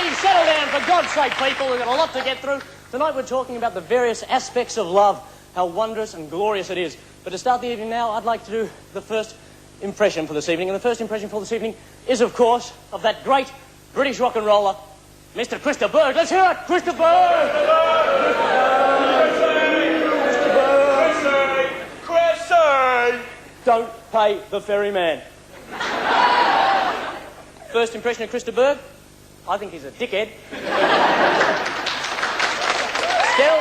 Ladies, settle down, for God's sake, people. We've got a lot to get through. Tonight we're talking about the various aspects of love, how wondrous and glorious it is. But to start the evening now, I'd like to do the first impression for this evening. And the first impression for this evening is, of course, of that great British rock and roller, Mr. Christopher Berg. Let's hear it, Christopher Berg! Chrissy! Don't pay the ferryman. First impression of Christopher Berg? I think he's a dickhead. Still,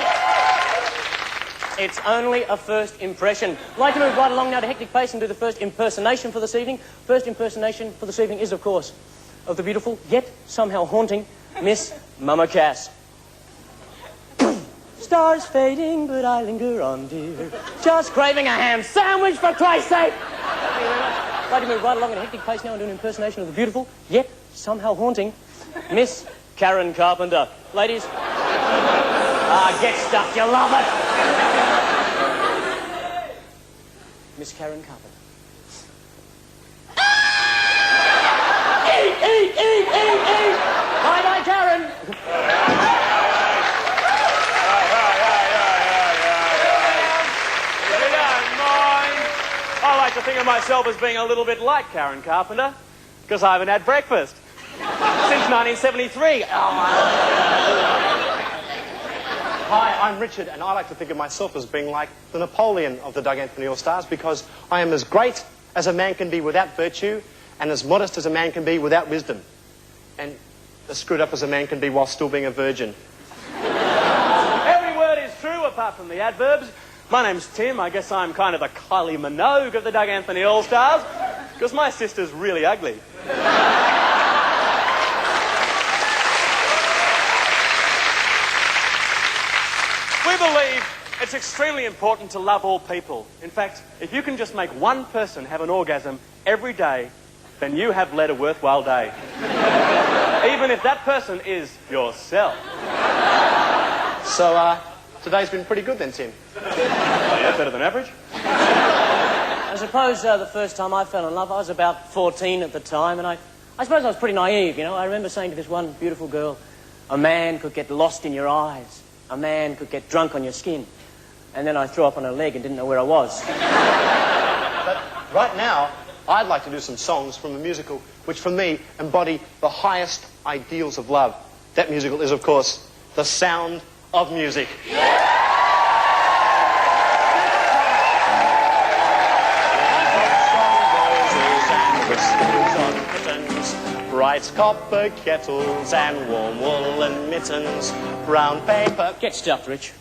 it's only a first impression. I'd like to move right along now to hectic pace and do the first impersonation for this evening. First impersonation for this evening is, of course, of the beautiful, yet somehow haunting, Miss Mama Cass. Stars fading, but I linger on, dear. Just craving a ham sandwich, for Christ's sake! I'd like to move right along at a hectic pace now and do an impersonation of the beautiful, yet somehow haunting, Miss Karen Carpenter. Ladies, get stuffed, you love it! Miss Karen Carpenter. Eat, eat, eat, eat, eat! Bye-bye, Karen! I like to think of myself as being a little bit like Karen Carpenter, because I haven't had breakfast since 1973. Hi, I'm Richard, and I like to think of myself as being like the Napoleon of the Doug Anthony Allstars, because I am as great as a man can be without virtue, and as modest as a man can be without wisdom, and as screwed up as a man can be while still being a virgin. Every word is true apart from the adverbs. My name's Tim. I guess I'm kind of the Kylie Minogue of the Doug Anthony All-Stars, because my sister's really ugly. We believe it's extremely important to love all people. In fact, if you can just make one person have an orgasm every day, then you have led a worthwhile day. Even if that person is yourself. So, today's been pretty good then, Tim. Oh, yeah, better than average. I suppose the first time I fell in love, I was about 14 at the time, and I suppose I was pretty naive, you know. I remember saying to this one beautiful girl, a man could get lost in your eyes, a man could get drunk on your skin. And then I threw up on her leg and didn't know where I was. But right now, I'd like to do some songs from a musical which, for me, embody the highest ideals of love. That musical is, of course, The Sound of Music. Bright copper kettles and warm woolen mittens, brown paper... Get stuffed, Rich.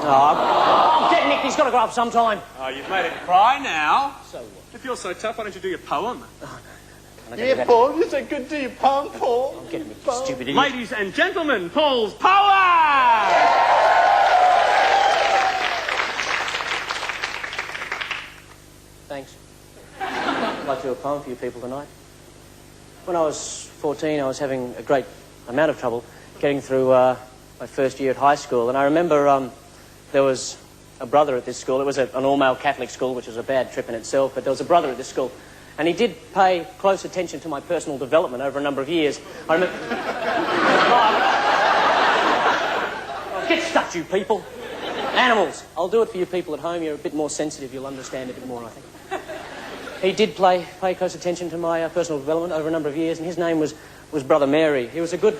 Oh, get Nick, he's got to grow up sometime. Oh, you've made it cry now. So what? If you're so tough, why don't you do your poem? Yeah, Paul, you said good, do your poem, Paul. Oh, get me, you stupid idiot. Ladies and gentlemen, Paul's power! Thanks. I'd like to do a poem for you people tonight. When I was 14, I was having a great amount of trouble getting through my first year at high school. And I remember there was a brother at this school. It was an all-male Catholic school, which was a bad trip in itself, but there was a brother at this school. And he did pay close attention to my personal development over a number of years. I remember... Oh, get stuffed, you people. Animals. I'll do it for you people at home. You're a bit more sensitive. You'll understand a bit more, I think. He did pay close attention to my personal development over a number of years, and his name was Brother Mary. He was a good...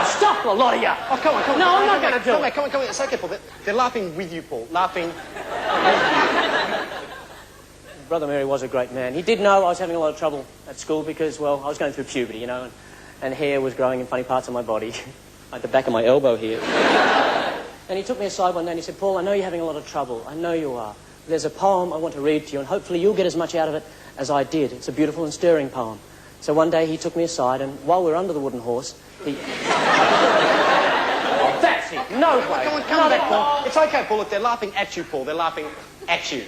Stop, a lot of you! Oh, come on, come on. No, I'm not going to do it. Come on. It's okay, Paul. They're laughing with you, Paul. Laughing. Brother Mary was a great man. He did know I was having a lot of trouble at school because, well, I was going through puberty, you know, and hair was growing in funny parts of my body. At the back of my elbow here. And he took me aside one day and he said, Paul, I know you're having a lot of trouble. I know you are. There's a poem I want to read to you, and hopefully you'll get as much out of it as I did. It's a beautiful and stirring poem. So one day he took me aside, and while we were under the wooden horse, he... Oh, that's it. No way. Come on, Paul. It's okay, Paul. Look, they're laughing at you, Paul. They're laughing at you.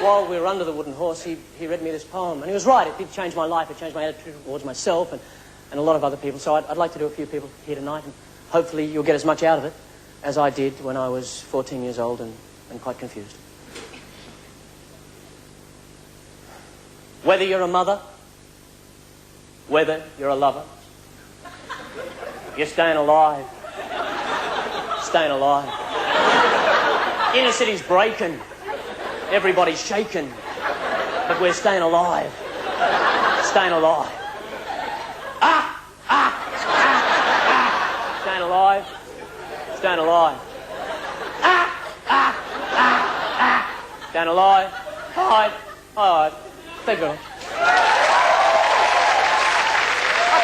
While we were under the wooden horse, he read me this poem. And he was right. It did change my life. It changed my attitude towards myself and a lot of other people. So I'd like to do a few people here tonight, and hopefully you'll get as much out of it as I did when I was 14 years old and quite confused. Whether you're a mother, whether you're a lover, you're staying alive. Staying alive. Inner city's breaking. Everybody's shaking. But we're staying alive. Staying alive. Staying alive. Staying alive. Staying alive. Alright. Alright. Thank you. A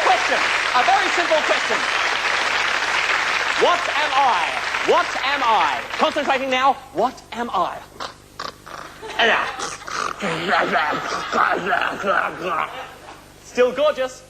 question. A very simple question. What am I? What am I? Concentrating now. What am I? Still gorgeous.